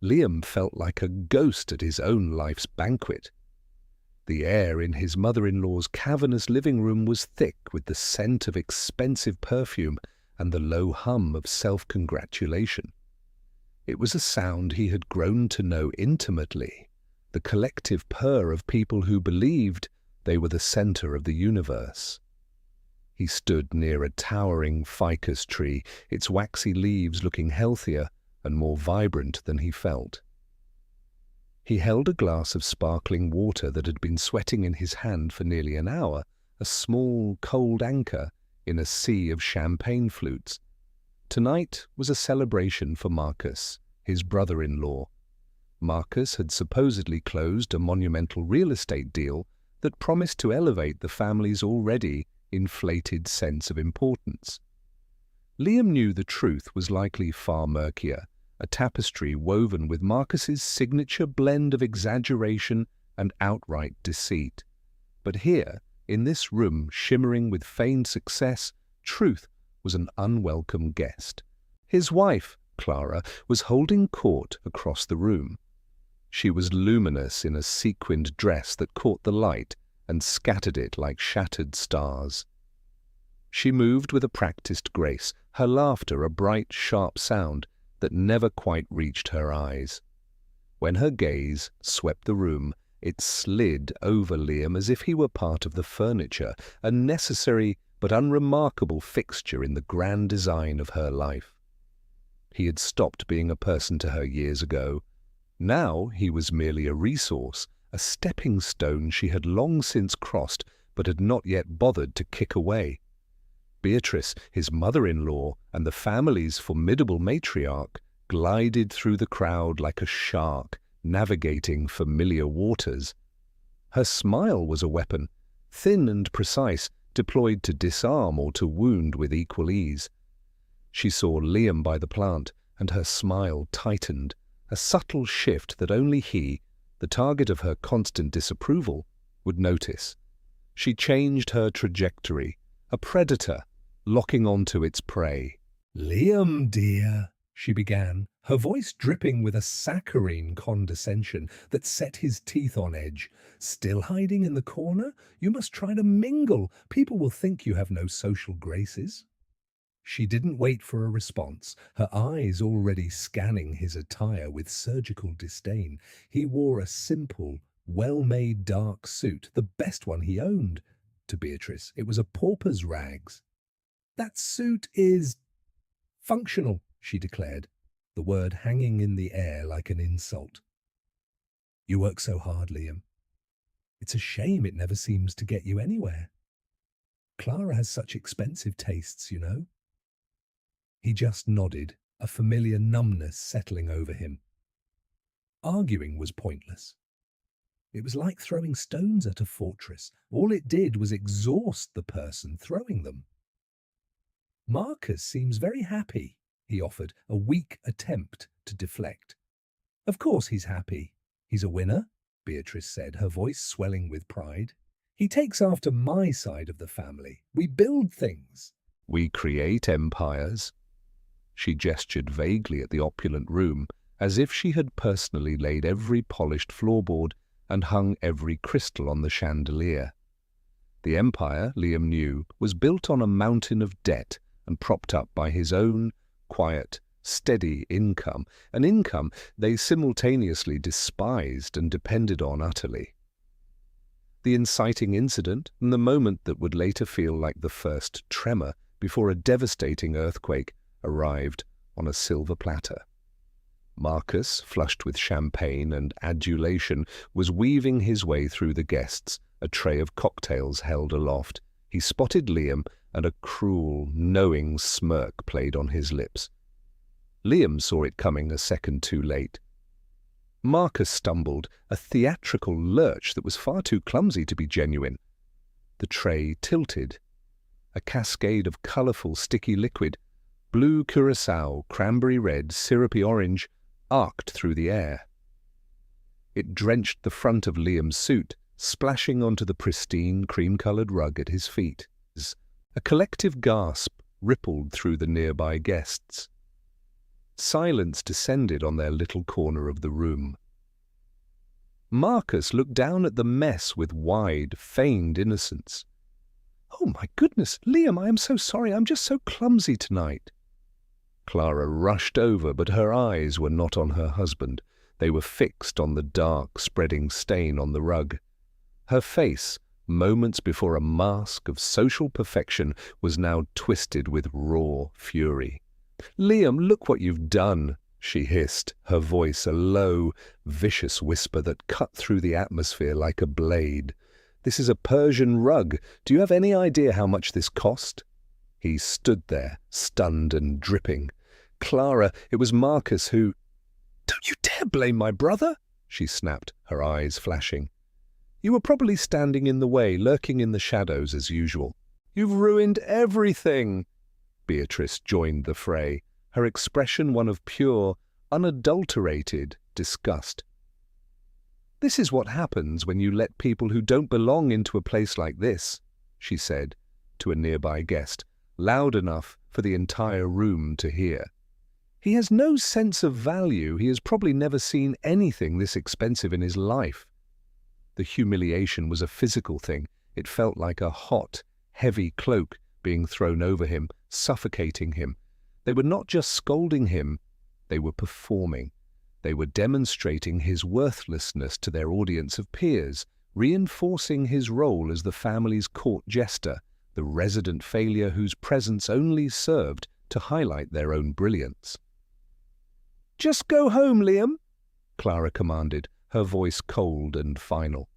Liam felt like a ghost at his own life's banquet. The air in his mother-in-law's cavernous living room was thick with the scent of expensive perfume and the low hum of self-congratulation. It was a sound he had grown to know intimately, the collective purr of people who believed they were the center of the universe. He stood near a towering ficus tree, its waxy leaves looking healthier and more vibrant than he felt. He held a glass of sparkling water that had been sweating in his hand for nearly an hour, a small, cold anchor in a sea of champagne flutes. Tonight was a celebration for Marcus, his brother-in-law. Marcus had supposedly closed a monumental real estate deal that promised to elevate the family's already inflated sense of importance. Liam knew the truth was likely far murkier, a tapestry woven with Marcus's signature blend of exaggeration and outright deceit. But here, in this room shimmering with feigned success, truth was an unwelcome guest. His wife, Clara, was holding court across the room. She was luminous in a sequined dress that caught the light and scattered it like shattered stars. She moved with a practiced grace, her laughter a bright, sharp sound that never quite reached her eyes. When her gaze swept the room, it slid over Liam as if he were part of the furniture, a necessary but unremarkable fixture in the grand design of her life. He had stopped being a person to her years ago. Now he was merely a resource, a stepping stone she had long since crossed but had not yet bothered to kick away. Beatrice, his mother-in-law, and the family's formidable matriarch glided through the crowd like a shark navigating familiar waters. Her smile was a weapon, thin and precise, deployed to disarm or to wound with equal ease. She saw Liam by the plant, and her smile tightened, a subtle shift that only he, the target of her constant disapproval, would notice. She changed her trajectory, a predator locking onto its prey. "Liam, dear," she began, her voice dripping with a saccharine condescension that set his teeth on edge. "Still hiding in the corner? You must try to mingle. People will think you have no social graces." She didn't wait for a response, her eyes already scanning his attire with surgical disdain. He wore a simple, well-made dark suit, the best one he owned. To Beatrice, it was a pauper's rags. "That suit is functional," she declared, the word hanging in the air like an insult. "You work so hard, Liam. It's a shame it never seems to get you anywhere. Clara has such expensive tastes, you know." He just nodded, a familiar numbness settling over him. Arguing was pointless. It was like throwing stones at a fortress. All it did was exhaust the person throwing them. "Marcus seems very happy," he offered, a weak attempt to deflect. "Of course he's happy. He's a winner," Beatrice said, her voice swelling with pride. "He takes after my side of the family. We build things." "We create empires." She gestured vaguely at the opulent room, as if she had personally laid every polished floorboard and hung every crystal on the chandelier. The empire, Liam knew, was built on a mountain of debt and propped up by his own quiet, steady income, an income they simultaneously despised and depended on utterly. The inciting incident, and the moment that would later feel like the first tremor before a devastating earthquake, arrived on a silver platter. Marcus, flushed with champagne and adulation, was weaving his way through the guests, a tray of cocktails held aloft. He spotted Liam, and a cruel, knowing smirk played on his lips. Liam saw it coming a second too late. Marcus stumbled, a theatrical lurch that was far too clumsy to be genuine. The tray tilted. A cascade of colourful, sticky liquid, blue curacao, cranberry red, syrupy orange, arced through the air. It drenched the front of Liam's suit, splashing onto the pristine, cream-coloured rug at his feet. A collective gasp rippled through the nearby guests. Silence descended on their little corner of the room. Marcus looked down at the mess with wide, feigned innocence. "Oh, my goodness, Liam, I am so sorry. I'm just so clumsy tonight." Clara rushed over, but her eyes were not on her husband. They were fixed on the dark, spreading stain on the rug. Her face, moments before a mask of social perfection, was now twisted with raw fury. "Liam, look what you've done," she hissed, her voice a low, vicious whisper that cut through the atmosphere like a blade. "This is a Persian rug. Do you have any idea how much this cost?" He stood there, stunned and dripping. "Clara, it was Marcus who—" "Don't you dare blame my brother!" she snapped, her eyes flashing. "You were probably standing in the way, lurking in the shadows as usual." "You've ruined everything!" Beatrice joined the fray, her expression one of pure, unadulterated disgust. "This is what happens when you let people who don't belong into a place like this," she said to a nearby guest, loud enough for the entire room to hear. "He has no sense of value. He has probably never seen anything this expensive in his life." The humiliation was a physical thing. It felt like a hot, heavy cloak being thrown over him, suffocating him. They were not just scolding him, they were performing. They were demonstrating his worthlessness to their audience of peers, reinforcing his role as the family's court jester, the resident failure whose presence only served to highlight their own brilliance. "Just go home, Liam," Clara commanded, her voice cold and final.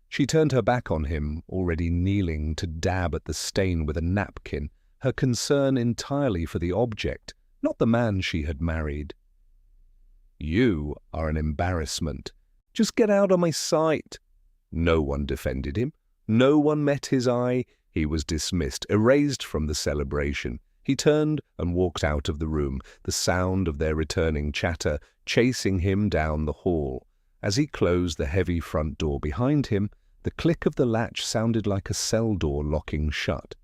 She turned her back on him, already kneeling to dab at the stain with a napkin, her concern entirely for the object, not the man she had married. "You are an embarrassment. Just get out of my sight." No one defended him. No one met his eye. He was dismissed, erased from the celebration. He turned and walked out of the room, the sound of their returning chatter chasing him down the hall. As he closed the heavy front door behind him, the click of the latch sounded like a cell door locking shut.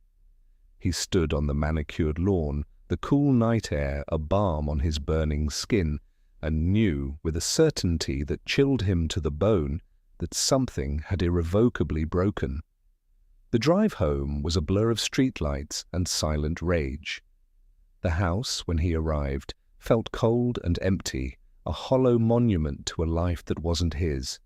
He stood on the manicured lawn, the cool night air a balm on his burning skin, and knew, with a certainty that chilled him to the bone, that something had irrevocably broken. The drive home was a blur of streetlights and silent rage. The house, when he arrived, felt cold and empty, a hollow monument to a life that wasn't his.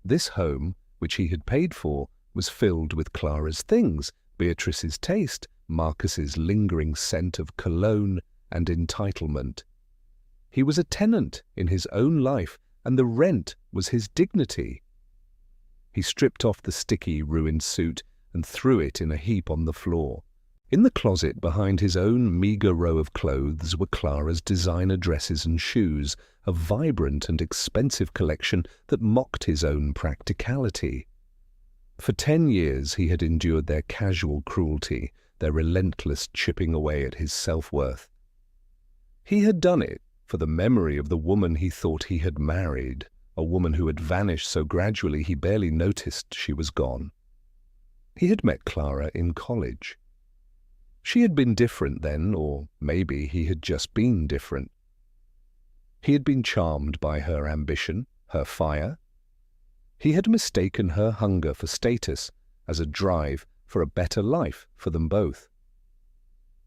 This home, which he had paid for, was filled with Clara's things, Beatrice's taste, Marcus's lingering scent of cologne and entitlement. He was a tenant in his own life, and the rent was his dignity. He stripped off the sticky, ruined suit and threw it in a heap on the floor. In the closet behind his own meagre row of clothes were Clara's designer dresses and shoes, a vibrant and expensive collection that mocked his own practicality. For 10 years he had endured their casual cruelty, their relentless chipping away at his self-worth. He had done it for the memory of the woman he thought he had married, a woman who had vanished so gradually he barely noticed she was gone. He had met Clara in college. She had been different then, or maybe he had just been different. He had been charmed by her ambition, her fire. He had mistaken her hunger for status as a drive for a better life for them both.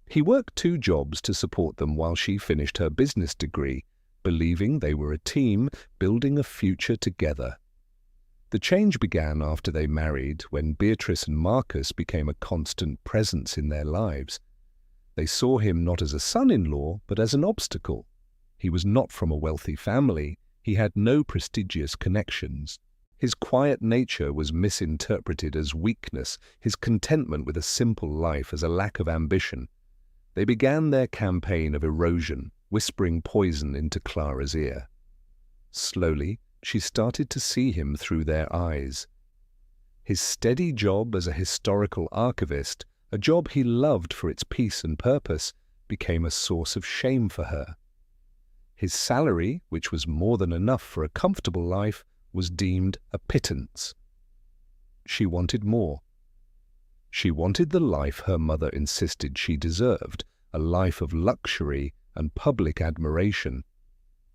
He worked 2 jobs to support them while she finished her business degree, believing they were a team building a future together. The change began after they married, when Beatrice and Marcus became a constant presence in their lives. They saw him not as a son-in-law, but as an obstacle. He was not from a wealthy family. He had no prestigious connections. His quiet nature was misinterpreted as weakness, his contentment with a simple life as a lack of ambition. They began their campaign of erosion, whispering poison into Clara's ear. Slowly, she started to see him through their eyes. His steady job as a historical archivist, a job he loved for its peace and purpose, became a source of shame for her. His salary, which was more than enough for a comfortable life, was deemed a pittance. She wanted more. She wanted the life her mother insisted she deserved, a life of luxury and public admiration.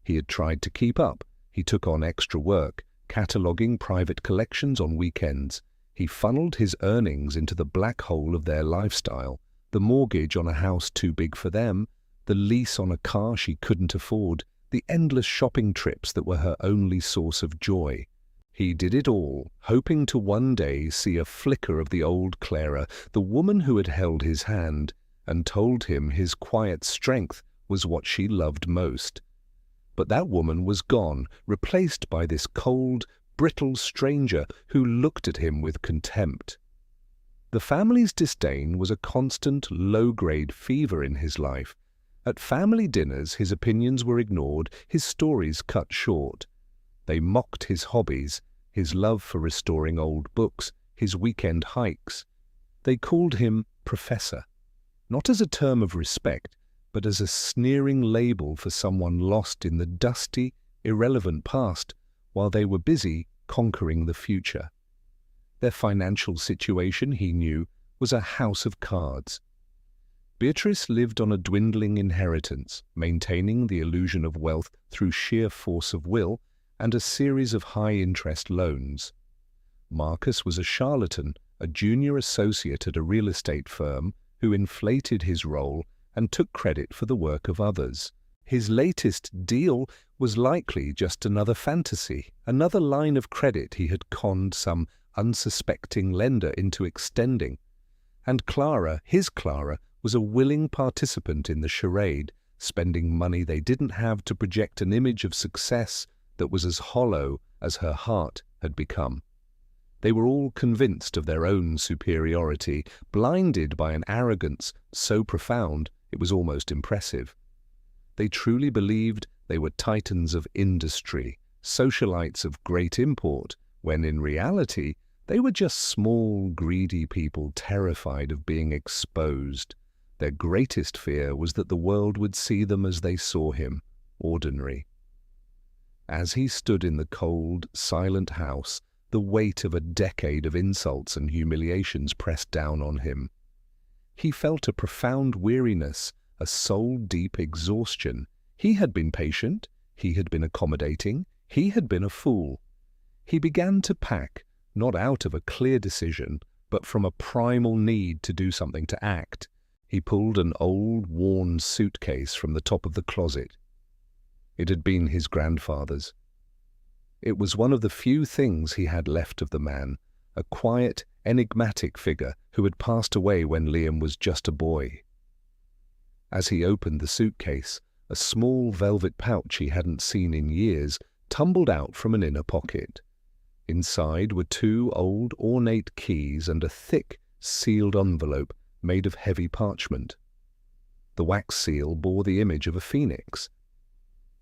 He had tried to keep up. He took on extra work, cataloguing private collections on weekends. He funneled his earnings into the black hole of their lifestyle, the mortgage on a house too big for them, the lease on a car she couldn't afford, the endless shopping trips that were her only source of joy. He did it all, hoping to one day see a flicker of the old Clara, the woman who had held his hand and told him his quiet strength was what she loved most. But that woman was gone, replaced by this cold, brittle stranger who looked at him with contempt. The family's disdain was a constant, low-grade fever in his life. At family dinners his opinions were ignored, his stories cut short. They mocked his hobbies, his love for restoring old books, his weekend hikes. They called him Professor, not as a term of respect, but as a sneering label for someone lost in the dusty, irrelevant past while they were busy conquering the future. Their financial situation, he knew, was a house of cards. Beatrice lived on a dwindling inheritance, maintaining the illusion of wealth through sheer force of will and a series of high-interest loans. Marcus was a charlatan, a junior associate at a real estate firm who inflated his role and took credit for the work of others. His latest deal was likely just another fantasy, another line of credit he had conned some unsuspecting lender into extending. And Clara, his Clara, was a willing participant in the charade, spending money they didn't have to project an image of success that was as hollow as her heart had become. They were all convinced of their own superiority, blinded by an arrogance so profound it was almost impressive. They truly believed they were titans of industry, socialites of great import, when in reality they were just small, greedy people terrified of being exposed. Their greatest fear was that the world would see them as they saw him, ordinary. As he stood in the cold, silent house, the weight of a decade of insults and humiliations pressed down on him. He felt a profound weariness, a soul-deep exhaustion. He had been patient, he had been accommodating, he had been a fool. He began to pack, not out of a clear decision, but from a primal need to do something, to act. He pulled an old, worn suitcase from the top of the closet. It had been his grandfather's. It was one of the few things he had left of the man, a quiet, enigmatic figure who had passed away when Liam was just a boy. As he opened the suitcase, a small velvet pouch he hadn't seen in years tumbled out from an inner pocket. Inside were 2 old, ornate keys and a thick, sealed envelope made of heavy parchment. The wax seal bore the image of a phoenix.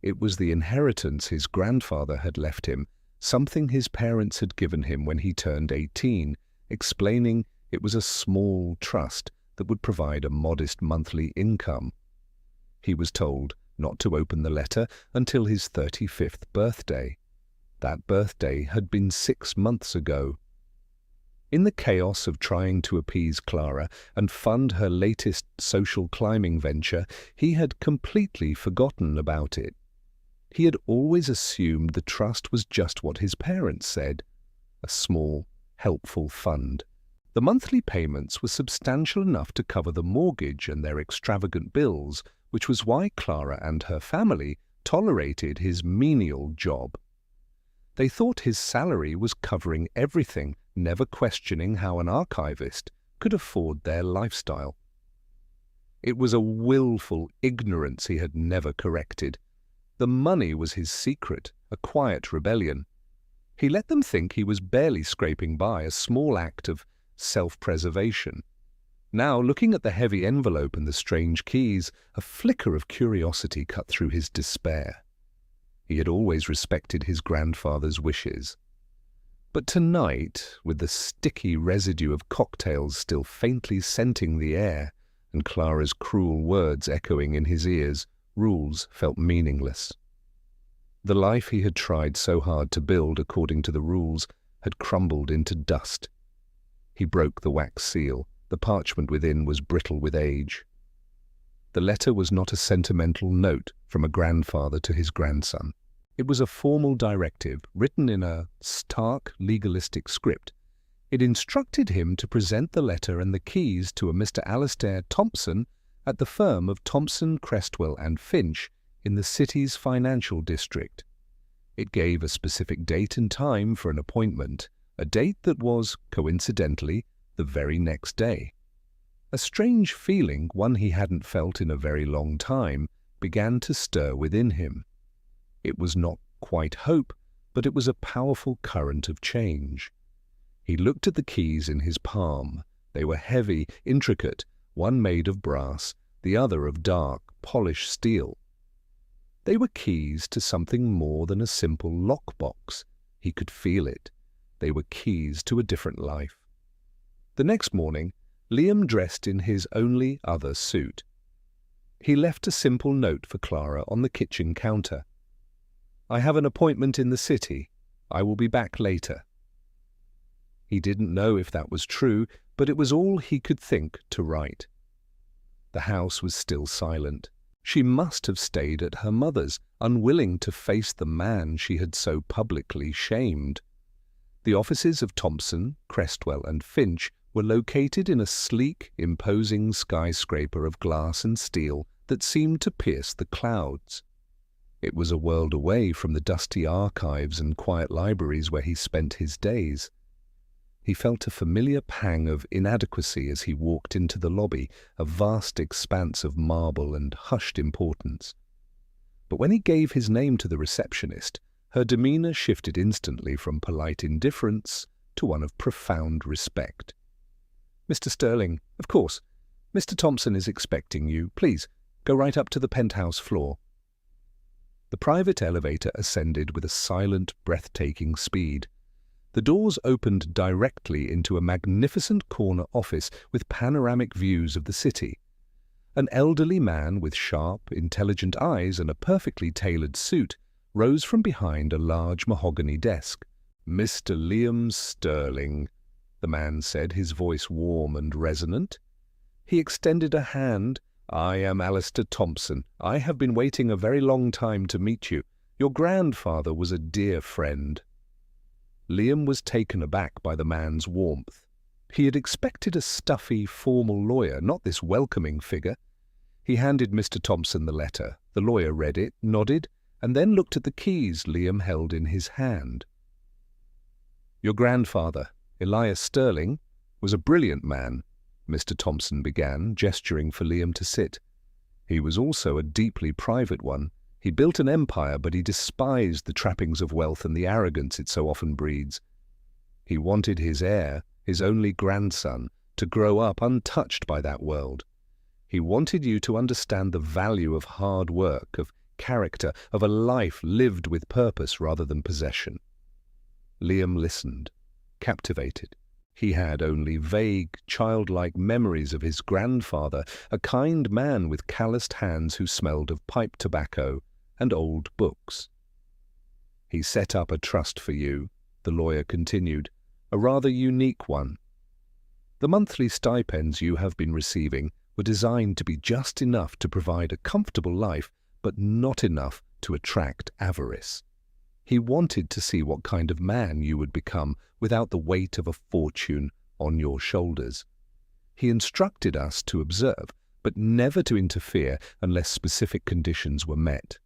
It was the inheritance his grandfather had left him, something his parents had given him when he turned 18, explaining it was a small trust that would provide a modest monthly income. He was told not to open the letter until his 35th birthday. That birthday had been 6 months ago. In the chaos of trying to appease Clara and fund her latest social climbing venture, he had completely forgotten about it. He had always assumed the trust was just what his parents said, a small, helpful fund. The monthly payments were substantial enough to cover the mortgage and their extravagant bills, which was why Clara and her family tolerated his menial job. They thought his salary was covering everything, never questioning how an archivist could afford their lifestyle. It was a willful ignorance he had never corrected. The money was his secret, a quiet rebellion. He let them think he was barely scraping by, a small act of self-preservation. Now, looking at the heavy envelope and the strange keys, a flicker of curiosity cut through his despair. He had always respected his grandfather's wishes. But tonight, with the sticky residue of cocktails still faintly scenting the air, and Clara's cruel words echoing in his ears, rules felt meaningless. The life he had tried so hard to build according to the rules had crumbled into dust. He broke the wax seal. The parchment within was brittle with age. The letter was not a sentimental note from a grandfather to his grandson. It was a formal directive written in a stark, legalistic script. It instructed him to present the letter and the keys to a Mr. Alastair Thompson at the firm of Thompson, Crestwell and Finch in the city's financial district. It gave a specific date and time for an appointment, a date that was, coincidentally, the very next day. A strange feeling, one he hadn't felt in a very long time, began to stir within him. It was not quite hope, but it was a powerful current of change. He looked at the keys in his palm. They were heavy, intricate, one made of brass, the other of dark, polished steel. They were keys to something more than a simple lockbox. He could feel it. They were keys to a different life. The next morning, Liam dressed in his only other suit. He left a simple note for Clara on the kitchen counter. "I have an appointment in the city. I will be back later." He didn't know if that was true, but it was all he could think to write. The house was still silent. She must have stayed at her mother's, unwilling to face the man she had so publicly shamed. The offices of Thompson, Crestwell and Finch were located in a sleek, imposing skyscraper of glass and steel that seemed to pierce the clouds. It was a world away from the dusty archives and quiet libraries where he spent his days. He felt a familiar pang of inadequacy as he walked into the lobby, a vast expanse of marble and hushed importance. But when he gave his name to the receptionist, her demeanour shifted instantly from polite indifference to one of profound respect. "Mr. Sterling, of course. Mr. Thompson is expecting you. Please, go right up to the penthouse floor." The private elevator ascended with a silent, breathtaking speed. The doors opened directly into a magnificent corner office with panoramic views of the city. An elderly man with sharp, intelligent eyes and a perfectly tailored suit rose from behind a large mahogany desk. "Mr. Liam Sterling," the man said, his voice warm and resonant. He extended a hand. "I am Alastair Thompson. I have been waiting a very long time to meet you. Your grandfather was a dear friend." Liam was taken aback by the man's warmth. He had expected a stuffy, formal lawyer, not this welcoming figure. He handed Mr. Thompson the letter. The lawyer read it, nodded, and then looked at the keys Liam held in his hand. "Your grandfather, Elias Sterling, was a brilliant man," Mr. Thompson began, gesturing for Liam to sit. "He was also a deeply private one. He built an empire, but he despised the trappings of wealth and the arrogance it so often breeds. He wanted his heir, his only grandson, to grow up untouched by that world. He wanted you to understand the value of hard work, of character, of a life lived with purpose rather than possession." Liam listened, captivated. He had only vague, childlike memories of his grandfather, a kind man with calloused hands who smelled of pipe tobacco and old books. "He set up a trust for you," the lawyer continued, "a rather unique one. The monthly stipends you have been receiving were designed to be just enough to provide a comfortable life, but not enough to attract avarice. He wanted to see what kind of man you would become without the weight of a fortune on your shoulders. He instructed us to observe, but never to interfere unless specific conditions were met."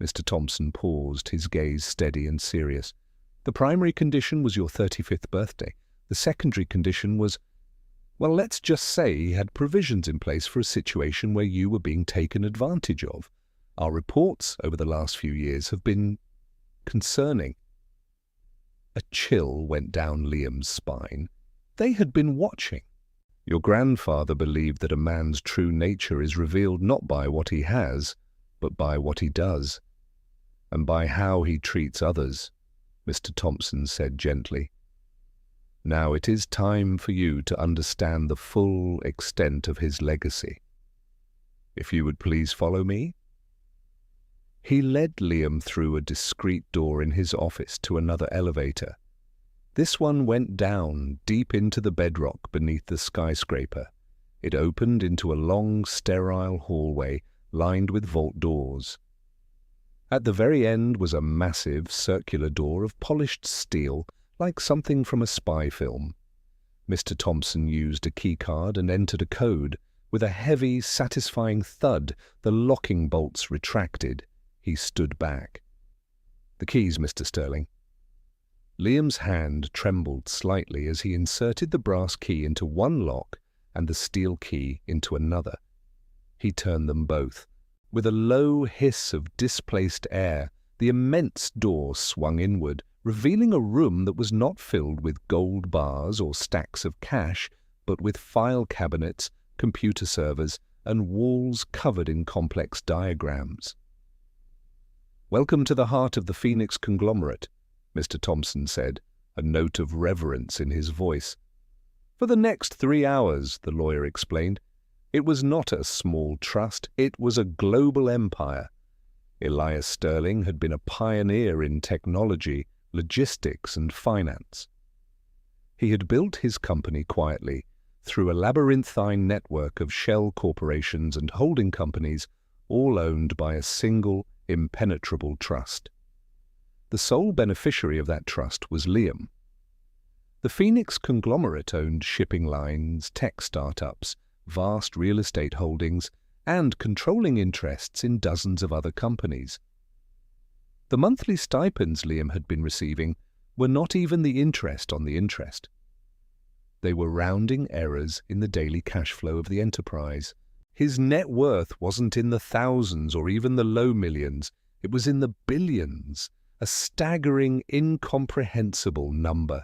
Mr. Thompson paused, his gaze steady and serious. "The primary condition was your 35th birthday. The secondary condition was, well, let's just say he had provisions in place for a situation where you were being taken advantage of. Our reports over the last few years have been concerning." A chill went down Liam's spine. They had been watching. "Your grandfather believed that a man's true nature is revealed not by what he has, but by what he does, and by how he treats others," Mr. Thompson said gently. "Now it is time for you to understand the full extent of his legacy. If you would please follow me." He led Liam through a discreet door in his office to another elevator. This one went down, deep into the bedrock beneath the skyscraper. It opened into a long, sterile hallway lined with vault doors. At the very end was a massive, circular door of polished steel, like something from a spy film. Mr. Thompson used a keycard and entered a code. With a heavy, satisfying thud, the locking bolts retracted. He stood back. "The keys, Mr. Sterling." Liam's hand trembled slightly as he inserted the brass key into one lock and the steel key into another. He turned them both. With a low hiss of displaced air, the immense door swung inward, revealing a room that was not filled with gold bars or stacks of cash, but with file cabinets, computer servers, and walls covered in complex diagrams. "Welcome to the heart of the Phoenix conglomerate," Mr. Thompson said, a note of reverence in his voice. "For the next 3 hours," the lawyer explained. "It was not a small trust, it was a global empire. Elias Sterling had been a pioneer in technology, logistics, and finance. He had built his company quietly, through a labyrinthine network of shell corporations and holding companies, all owned by a single, impenetrable trust. The sole beneficiary of that trust was Liam. The Phoenix conglomerate owned shipping lines, tech startups, vast real estate holdings, and controlling interests in dozens of other companies. The monthly stipends Liam had been receiving were not even the interest on the interest. They were rounding errors in the daily cash flow of the enterprise. His net worth wasn't in the thousands or even the low millions, it was in the billions, a staggering, incomprehensible number.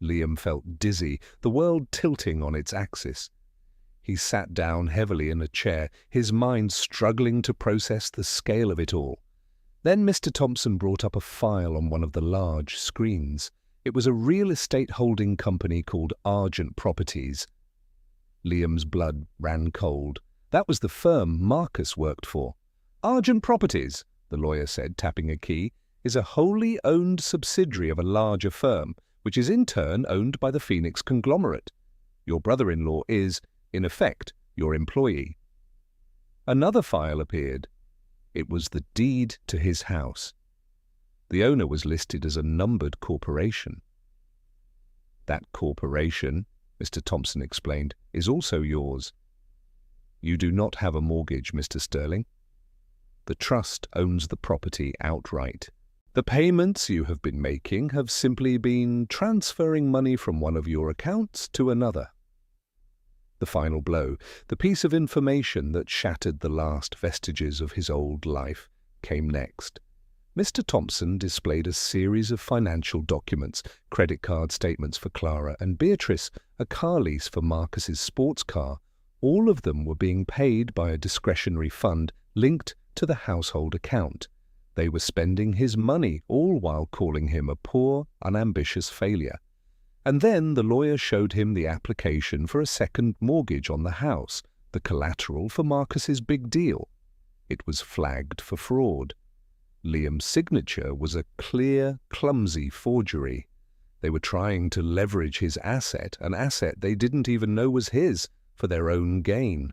Liam felt dizzy, the world tilting on its axis. He sat down heavily in a chair, his mind struggling to process the scale of it all. Then Mr. Thompson brought up a file on one of the large screens. It was a real estate holding company called Argent Properties. Liam's blood ran cold. That was the firm Marcus worked for. "Argent Properties," the lawyer said, tapping a key, "is a wholly owned subsidiary of a larger firm, which is in turn owned by the Phoenix conglomerate. Your brother-in-law is, in effect, your employee." Another file appeared. It was the deed to his house. The owner was listed as a numbered corporation. "That corporation," Mr. Thompson explained, "is also yours. You do not have a mortgage, Mr. Sterling. The trust owns the property outright. The payments you have been making have simply been transferring money from one of your accounts to another." The final blow, the piece of information that shattered the last vestiges of his old life, came next. Mr. Thompson displayed a series of financial documents, credit card statements for Clara and Beatrice, a car lease for Marcus's sports car. All of them were being paid by a discretionary fund linked to the household account. They were spending his money, all while calling him a poor, unambitious failure. And then the lawyer showed him the application for a second mortgage on the house, the collateral for Marcus's big deal. It was flagged for fraud. Liam's signature was a clear, clumsy forgery. They were trying to leverage his asset, an asset they didn't even know was his, for their own gain.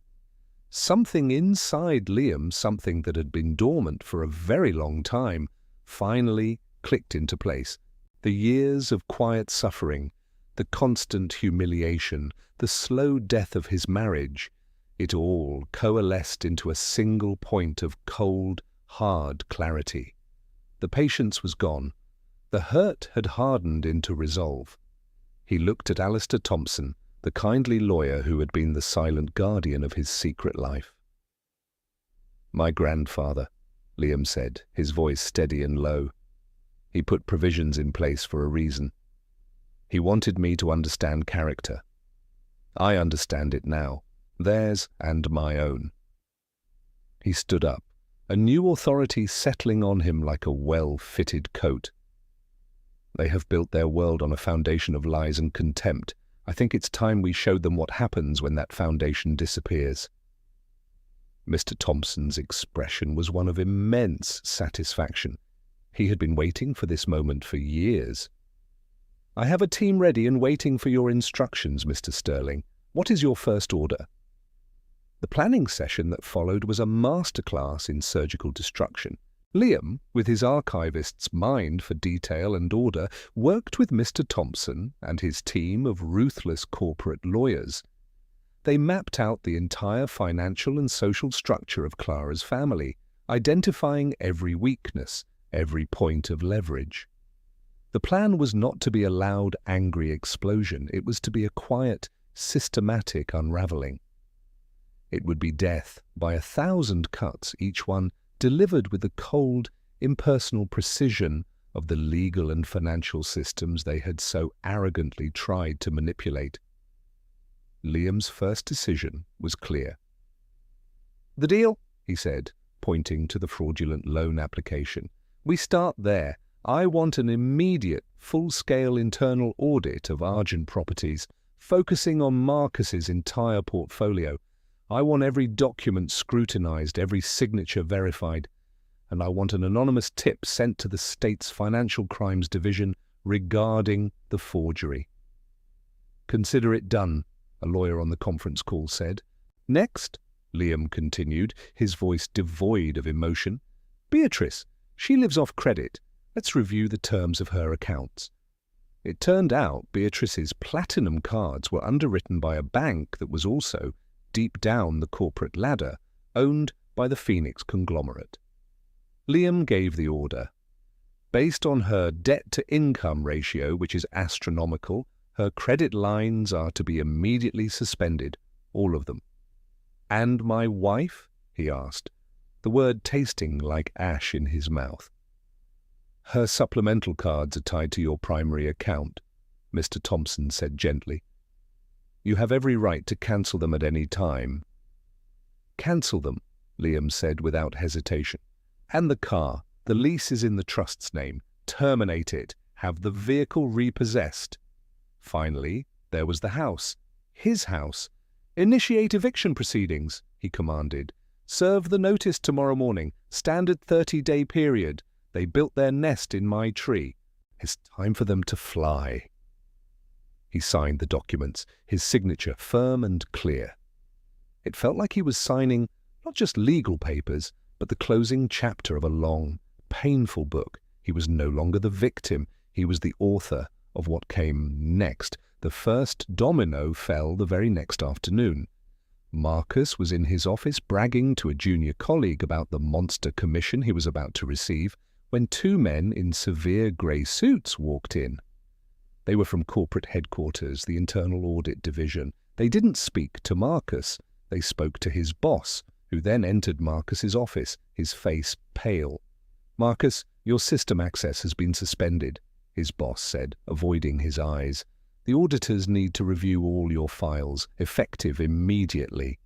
Something inside Liam, something that had been dormant for a very long time, finally clicked into place. The years of quiet suffering, the constant humiliation, the slow death of his marriage, it all coalesced into a single point of cold, hard clarity. The patience was gone. The hurt had hardened into resolve. He looked at Alistair Thompson, the kindly lawyer who had been the silent guardian of his secret life. "My grandfather," Liam said, his voice steady and low. "He put provisions in place for a reason. He wanted me to understand character. I understand it now, theirs and my own." He stood up, a new authority settling on him like a well-fitted coat. "They have built their world on a foundation of lies and contempt. I think it's time we showed them what happens when that foundation disappears." Mr. Thompson's expression was one of immense satisfaction. He had been waiting for this moment for years. "I have a team ready and waiting for your instructions, Mr. Sterling. What is your first order?" The planning session that followed was a masterclass in surgical destruction. Liam, with his archivist's mind for detail and order, worked with Mr. Thompson and his team of ruthless corporate lawyers. They mapped out the entire financial and social structure of Clara's family, identifying every weakness, every point of leverage. The plan was not to be a loud, angry explosion. It was to be a quiet, systematic unraveling. It would be death by 1,000 cuts, each one delivered with the cold, impersonal precision of the legal and financial systems they had so arrogantly tried to manipulate. Liam's first decision was clear. "The deal," he said, pointing to the fraudulent loan application. "We start there. I want an immediate, full-scale internal audit of Argent Properties, focusing on Marcus's entire portfolio. I want every document scrutinized, every signature verified, and I want an anonymous tip sent to the state's Financial Crimes Division regarding the forgery." "Consider it done," a lawyer on the conference call said. "Next," Liam continued, his voice devoid of emotion, "Beatrice, she lives off credit. Let's review the terms of her accounts." It turned out Beatrice's platinum cards were underwritten by a bank that was also deep down the corporate ladder, owned by the Phoenix conglomerate. Liam gave the order. Based on her debt-to-income ratio, which is astronomical, her credit lines are to be immediately suspended, all of them. "And my wife?" he asked, the word tasting like ash in his mouth. "Her supplemental cards are tied to your primary account," Mr. Thompson said gently. "You have every right to cancel them at any time." "Cancel them," Liam said without hesitation. "And the car. The lease is in the trust's name. Terminate it. Have the vehicle repossessed." Finally, there was the house. His house. "Initiate eviction proceedings," he commanded. "Serve the notice tomorrow morning. Standard 30-day period. They built their nest in my tree. It's time for them to fly." He signed the documents, his signature firm and clear. It felt like he was signing not just legal papers, but the closing chapter of a long, painful book. He was no longer the victim. He was the author of what came next. The first domino fell the very next afternoon. Marcus was in his office bragging to a junior colleague about the monster commission he was about to receive when two men in severe grey suits walked in. They were from corporate headquarters, the Internal Audit Division. They didn't speak to Marcus. They spoke to his boss, who then entered Marcus's office, his face pale. "Marcus, your system access has been suspended," his boss said, avoiding his eyes. "The auditors need to review all your files, effective immediately."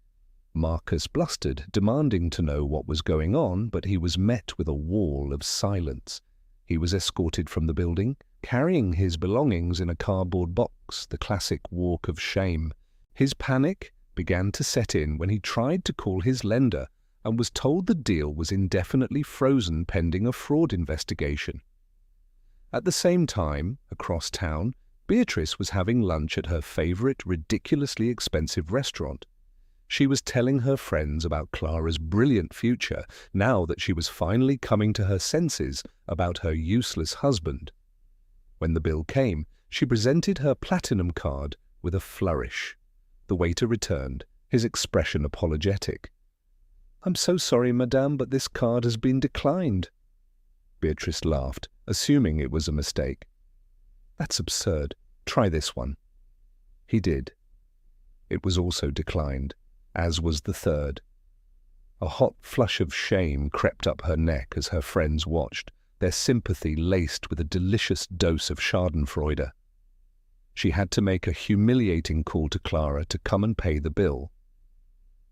Marcus blustered, demanding to know what was going on, but he was met with a wall of silence. He was escorted from the building, carrying his belongings in a cardboard box, the classic walk of shame. His panic began to set in when he tried to call his lender and was told the deal was indefinitely frozen pending a fraud investigation. At the same time, across town, Beatrice was having lunch at her favorite, ridiculously expensive restaurant. She was telling her friends about Clara's brilliant future now that she was finally coming to her senses about her useless husband. When the bill came, she presented her platinum card with a flourish. The waiter returned, his expression apologetic. "I'm so sorry, madame, but this card has been declined." Beatrice laughed, assuming it was a mistake. "That's absurd. Try this one." He did. It was also declined, as was the third. A hot flush of shame crept up her neck as her friends watched, their sympathy laced with a delicious dose of schadenfreude. She had to make a humiliating call to Clara to come and pay the bill.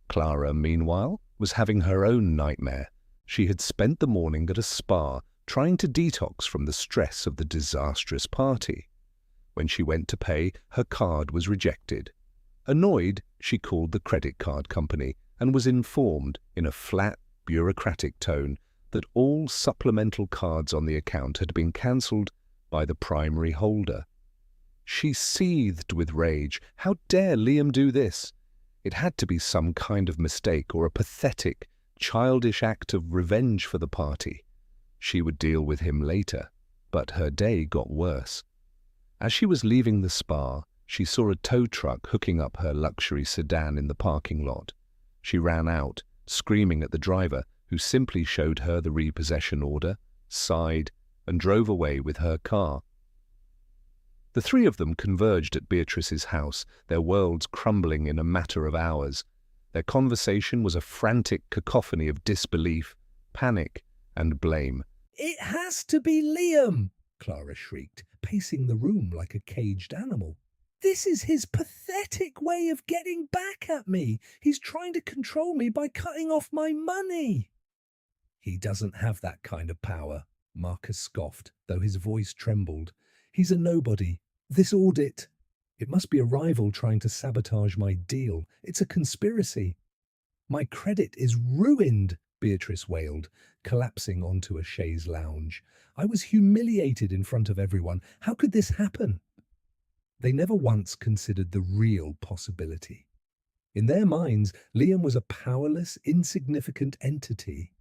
Clara, meanwhile, was having her own nightmare. She had spent the morning at a spa, trying to detox from the stress of the disastrous party. When she went to pay, her card was rejected. Annoyed, she called the credit card company and was informed, in a flat, bureaucratic tone, that all supplemental cards on the account had been cancelled by the primary holder. She seethed with rage. How dare Liam do this? It had to be some kind of mistake or a pathetic, childish act of revenge for the party. She would deal with him later, but her day got worse. As she was leaving the spa, she saw a tow truck hooking up her luxury sedan in the parking lot. She ran out, screaming at the driver, who simply showed her the repossession order, sighed, and drove away with her car. The three of them converged at Beatrice's house, their worlds crumbling in a matter of hours. Their conversation was a frantic cacophony of disbelief, panic, and blame. "It has to be Liam!" Clara shrieked, pacing the room like a caged animal. "This is his pathetic way of getting back at me. He's trying to control me by cutting off my money." "He doesn't have that kind of power," Marcus scoffed, though his voice trembled. "He's a nobody. This audit. It must be a rival trying to sabotage my deal. It's a conspiracy." "My credit is ruined," Beatrice wailed, collapsing onto a chaise lounge. "I was humiliated in front of everyone. How could this happen?" They never once considered the real possibility. In their minds, Liam was a powerless, insignificant entity.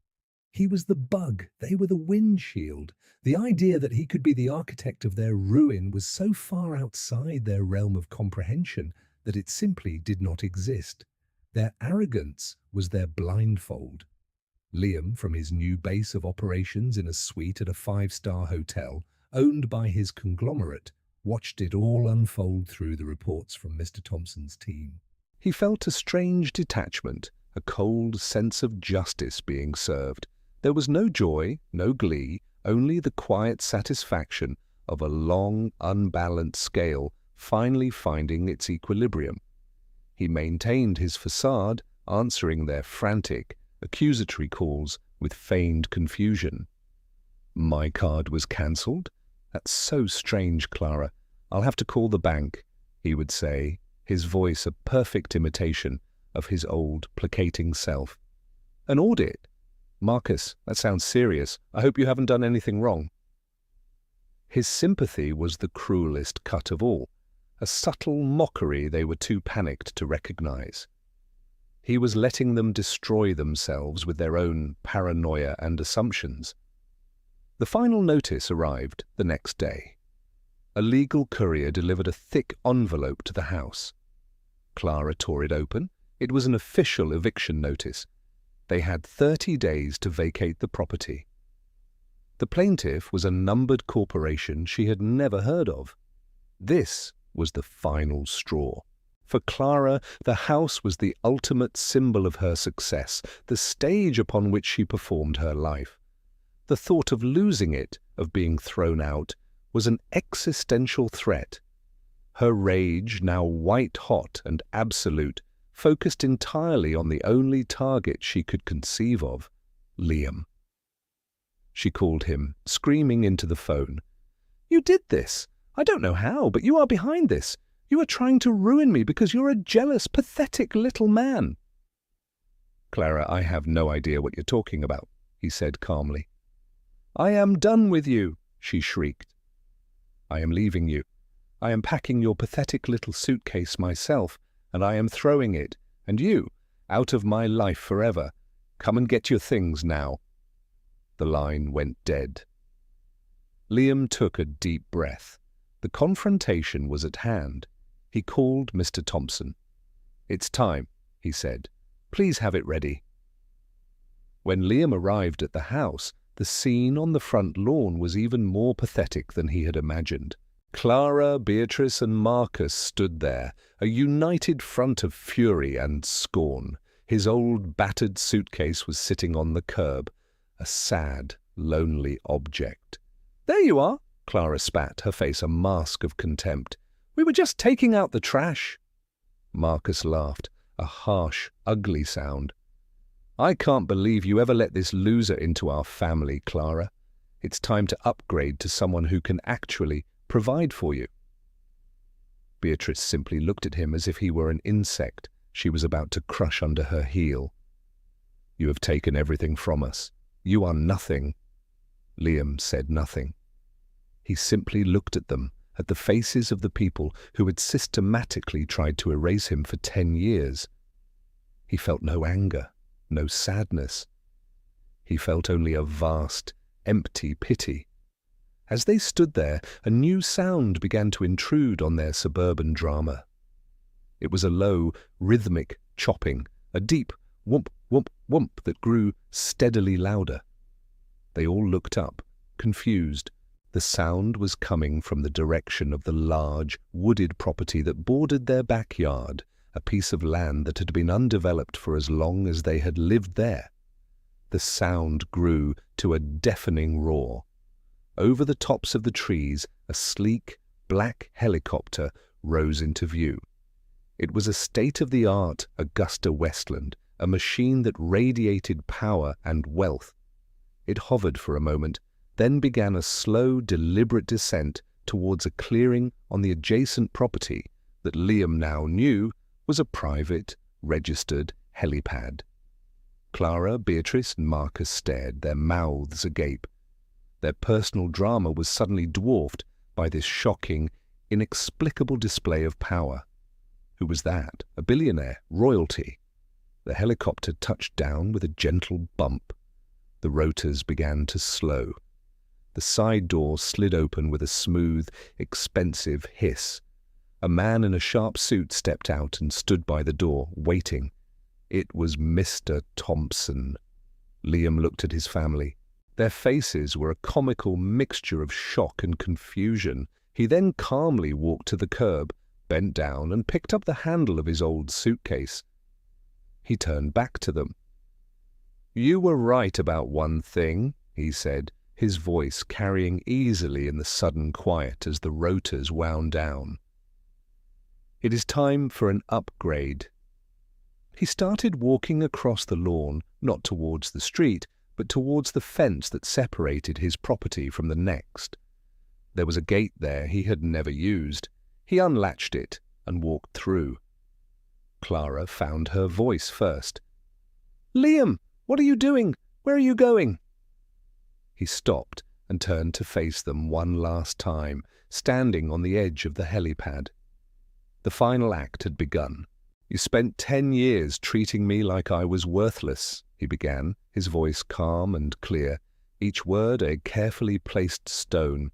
He was the bug, they were the windshield. The idea that he could be the architect of their ruin was so far outside their realm of comprehension that it simply did not exist. Their arrogance was their blindfold. Liam, from his new base of operations in a suite at a five-star hotel, owned by his conglomerate, watched it all unfold through the reports from Mr. Thompson's team. He felt a strange detachment, a cold sense of justice being served. There was no joy, no glee, only the quiet satisfaction of a long, unbalanced scale finally finding its equilibrium. He maintained his facade, answering their frantic, accusatory calls with feigned confusion. "My card was cancelled? That's so strange, Clara. I'll have to call the bank," he would say, his voice a perfect imitation of his old, placating self. "An audit? Marcus, that sounds serious. I hope you haven't done anything wrong." His sympathy was the cruelest cut of all, a subtle mockery they were too panicked to recognize. He was letting them destroy themselves with their own paranoia and assumptions. The final notice arrived the next day. A legal courier delivered a thick envelope to the house. Clara tore it open. It was an official eviction notice. They had 30 days to vacate the property. The plaintiff was a numbered corporation she had never heard of. This was the final straw. For Clara, the house was the ultimate symbol of her success, the stage upon which she performed her life. The thought of losing it, of being thrown out, was an existential threat. Her rage, now white-hot and absolute, focused entirely on the only target she could conceive of, Liam. She called him, screaming into the phone. "You did this! I don't know how, but you are behind this. You are trying to ruin me because you're a jealous, pathetic little man." "Clara, I have no idea what you're talking about," he said calmly. "I am done with you," she shrieked. "I am leaving you. I am packing your pathetic little suitcase myself, and I am throwing it, and you, out of my life forever. Come and get your things now." The line went dead. Liam took a deep breath. The confrontation was at hand. He called Mr. Thompson. "It's time," he said. "Please have it ready." When Liam arrived at the house, the scene on the front lawn was even more pathetic than he had imagined. Clara, Beatrice, and Marcus stood there, a united front of fury and scorn. His old, battered suitcase was sitting on the curb, a sad, lonely object. "There you are," Clara spat, her face a mask of contempt. "We were just taking out the trash." Marcus laughed, a harsh, ugly sound. "I can't believe you ever let this loser into our family, Clara. It's time to upgrade to someone who can actually provide for you." Beatrice simply looked at him as if he were an insect she was about to crush under her heel. "You have taken everything from us. You are nothing." Liam said nothing. He simply looked at them, at the faces of the people who had systematically tried to erase him for 10 years. He felt no anger, no sadness. He felt only a vast, empty pity. As they stood there, a new sound began to intrude on their suburban drama. It was a low, rhythmic chopping, a deep whoomp, whoomp, whoomp that grew steadily louder. They all looked up, confused. The sound was coming from the direction of the large, wooded property that bordered their backyard, a piece of land that had been undeveloped for as long as they had lived there. The sound grew to a deafening roar. Over the tops of the trees, a sleek, black helicopter rose into view. It was a state-of-the-art Augusta Westland, a machine that radiated power and wealth. It hovered for a moment, then began a slow, deliberate descent towards a clearing on the adjacent property that Liam now knew was a private, registered helipad. Clara, Beatrice, and Marcus stared, their mouths agape. Their personal drama was suddenly dwarfed by this shocking, inexplicable display of power. Who was that? A billionaire? Royalty? The helicopter touched down with a gentle bump. The rotors began to slow. The side door slid open with a smooth, expensive hiss. A man in a sharp suit stepped out and stood by the door, waiting. It was Mr. Thompson. Liam looked at his family. Their faces were a comical mixture of shock and confusion. He then calmly walked to the curb, bent down and picked up the handle of his old suitcase. He turned back to them. "You were right about one thing," he said, his voice carrying easily in the sudden quiet as the rotors wound down. "It is time for an upgrade." He started walking across the lawn, not towards the street, but towards the fence that separated his property from the next. There was a gate there he had never used. He unlatched it and walked through. Clara found her voice first. "Liam, what are you doing? Where are you going?" He stopped and turned to face them one last time, standing on the edge of the helipad. The final act had begun. "You spent 10 years treating me like I was worthless," he began, his voice calm and clear, each word a carefully placed stone.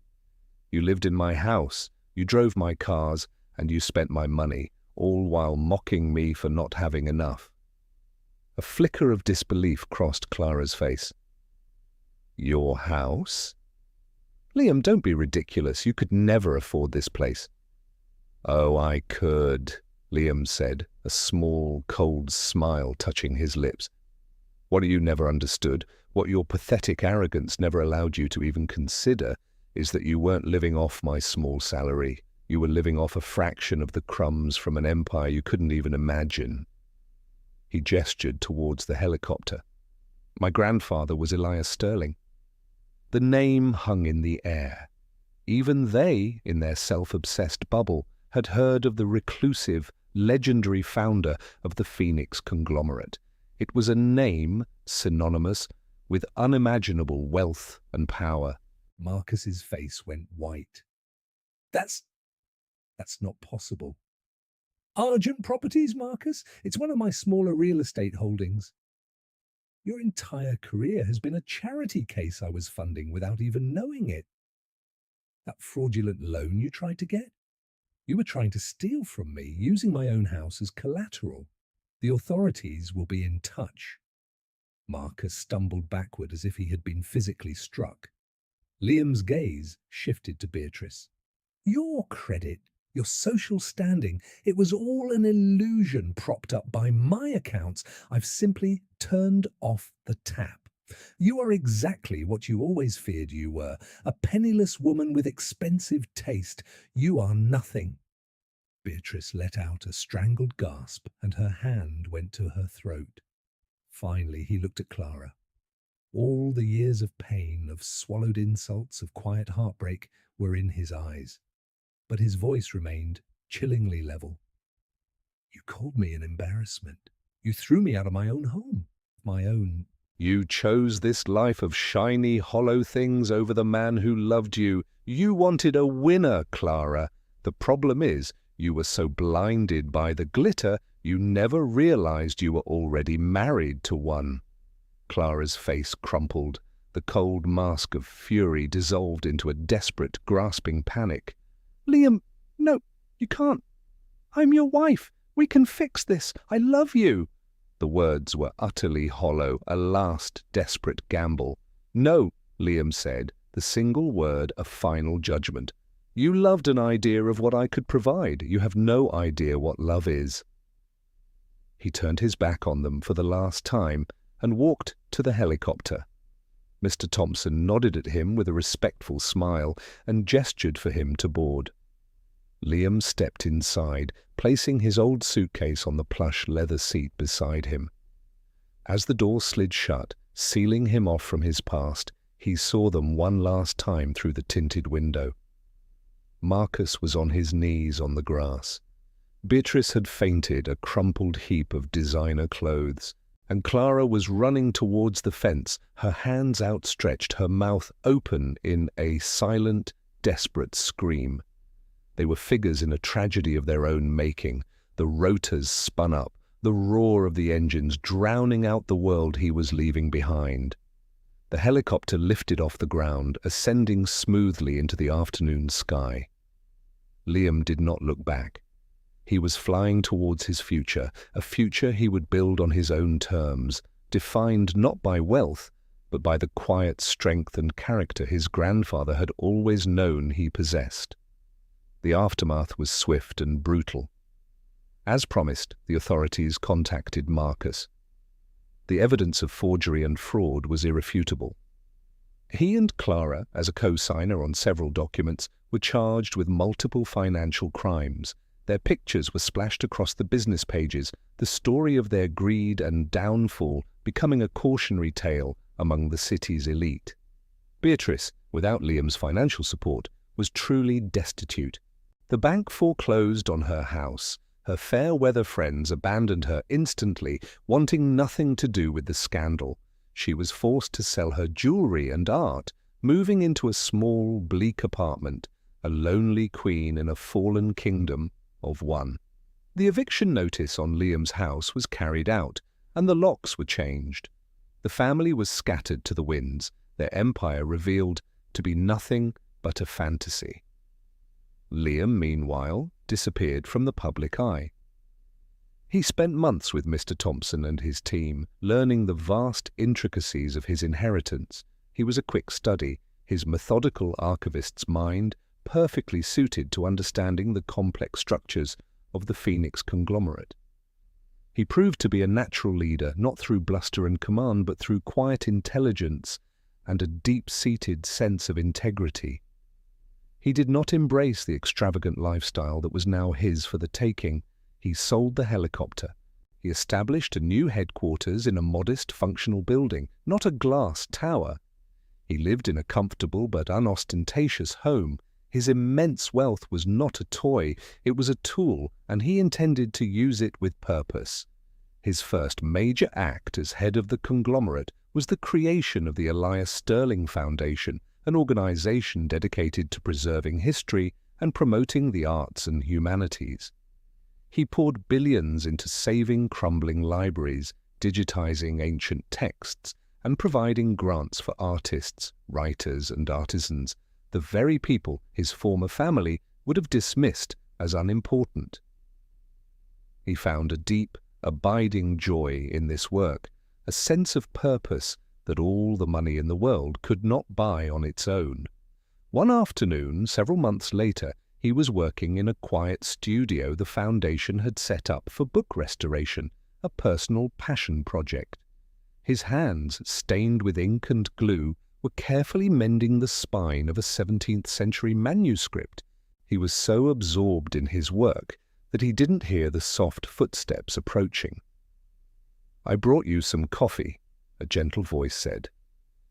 "You lived in my house, you drove my cars, and you spent my money, all while mocking me for not having enough." A flicker of disbelief crossed Clara's face. "Your house?" "Liam, don't be ridiculous. You could never afford this place." "Oh, I could," Liam said, a small, cold smile touching his lips. "What you never understood, what your pathetic arrogance never allowed you to even consider, is that you weren't living off my small salary. You were living off a fraction of the crumbs from an empire you couldn't even imagine." He gestured towards the helicopter. "My grandfather was Elias Sterling." The name hung in the air. Even they, in their self-obsessed bubble, had heard of the reclusive, legendary founder of the Phoenix conglomerate. It was a name synonymous with unimaginable wealth and power. Marcus's face went white. That's not possible." "Argent Properties, Marcus? It's one of my smaller real estate holdings." "Your entire career has been a charity case I was funding without even knowing it. That fraudulent loan you tried to get? You were trying to steal from me, using my own house as collateral. The authorities will be in touch." Marcus stumbled backward as if he had been physically struck. Liam's gaze shifted to Beatrice. "Your credit, your social standing, it was all an illusion propped up by my accounts. I've simply turned off the tap. You are exactly what you always feared you were, a penniless woman with expensive taste. You are nothing." Beatrice let out a strangled gasp, and her hand went to her throat. Finally, he looked at Clara. All the years of pain, of swallowed insults, of quiet heartbreak were in his eyes, but his voice remained chillingly level. "You called me an embarrassment. You threw me out of my own home, my own You chose this life of shiny, hollow things over the man who loved you. You wanted a winner, Clara. The problem is, you were so blinded by the glitter, you never realized you were already married to one." Clara's face crumpled. The cold mask of fury dissolved into a desperate, grasping panic. "Liam, no, you can't. I'm your wife. We can fix this. I love you." The words were utterly hollow, a last desperate gamble. "No," Liam said, the single word a final judgment. "You loved an idea of what I could provide. You have no idea what love is." He turned his back on them for the last time and walked to the helicopter. Mr. Thompson nodded at him with a respectful smile and gestured for him to board. Liam stepped inside, placing his old suitcase on the plush leather seat beside him. As the door slid shut, sealing him off from his past, he saw them one last time through the tinted window. Marcus was on his knees on the grass. Beatrice had fainted, a crumpled heap of designer clothes, and Clara was running towards the fence, her hands outstretched, her mouth open in a silent, desperate scream. They were figures in a tragedy of their own making. The rotors spun up, the roar of the engines drowning out the world he was leaving behind. The helicopter lifted off the ground, ascending smoothly into the afternoon sky. Liam did not look back. He was flying towards his future, a future he would build on his own terms, defined not by wealth, but by the quiet strength and character his grandfather had always known he possessed. The aftermath was swift and brutal. As promised, the authorities contacted Marcus. The evidence of forgery and fraud was irrefutable. He and Clara, as a co-signer on several documents, were charged with multiple financial crimes. Their pictures were splashed across the business pages, the story of their greed and downfall becoming a cautionary tale among the city's elite. Beatrice, without Liam's financial support, was truly destitute. The bank foreclosed on her house. Her fair-weather friends abandoned her instantly, wanting nothing to do with the scandal. She was forced to sell her jewelry and art, moving into a small, bleak apartment, a lonely queen in a fallen kingdom of one. The eviction notice on Liam's house was carried out, and the locks were changed. The family was scattered to the winds, their empire revealed to be nothing but a fantasy. Liam, meanwhile, disappeared from the public eye. He spent months with Mr. Thompson and his team, learning the vast intricacies of his inheritance. He was a quick study, his methodical archivist's mind perfectly suited to understanding the complex structures of the Phoenix conglomerate. He proved to be a natural leader, not through bluster and command, but through quiet intelligence and a deep-seated sense of integrity. He did not embrace the extravagant lifestyle that was now his for the taking. He sold the helicopter. He established a new headquarters in a modest, functional building, not a glass tower. He lived in a comfortable but unostentatious home. His immense wealth was not a toy, it was a tool, and he intended to use it with purpose. His first major act as head of the conglomerate was the creation of the Elias Sterling Foundation, an organization dedicated to preserving history and promoting the arts and humanities. He poured billions into saving crumbling libraries, digitizing ancient texts, and providing grants for artists, writers, and artisans, the very people his former family would have dismissed as unimportant. He found a deep, abiding joy in this work, a sense of purpose that all the money in the world could not buy on its own. One afternoon, several months later, he was working in a quiet studio the foundation had set up for book restoration, a personal passion project. His hands, stained with ink and glue, were carefully mending the spine of a 17th-century manuscript. He was so absorbed in his work that he didn't hear the soft footsteps approaching. "I brought you some coffee," a gentle voice said.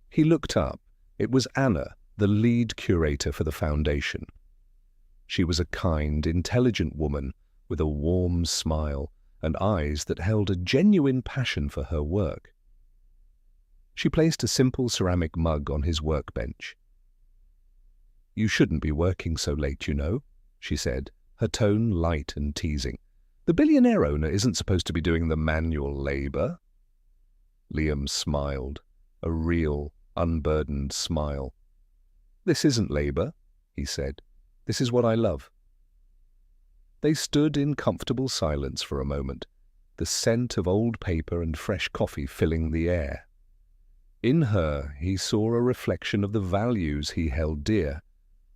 He looked up. It was Anna, the lead curator for the foundation. She was a kind, intelligent woman with a warm smile and eyes that held a genuine passion for her work. She placed a simple ceramic mug on his workbench. "You shouldn't be working so late, you know," she said, her tone light and teasing. "The billionaire owner isn't supposed to be doing the manual labor." Liam smiled, a real, unburdened smile. "This isn't labor," he said. "This is what I love." They stood in comfortable silence for a moment, the scent of old paper and fresh coffee filling the air. In her he saw a reflection of the values he held dear: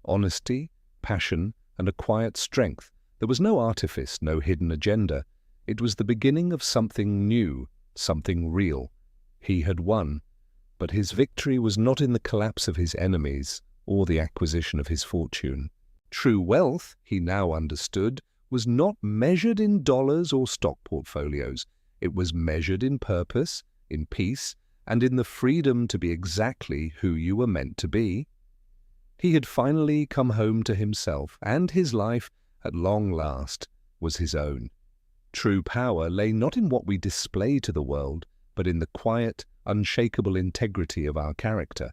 honesty, passion, and a quiet strength. There was no artifice, no hidden agenda. It was the beginning of something new, something real. He had won, but his victory was not in the collapse of his enemies or the acquisition of his fortune. True wealth, he now understood, was not measured in dollars or stock portfolios. It was measured in purpose, in peace, and in the freedom to be exactly who you were meant to be. He had finally come home to himself, and his life, at long last, was his own. True power lay not in what we display to the world, but in the quiet, unshakable integrity of our character.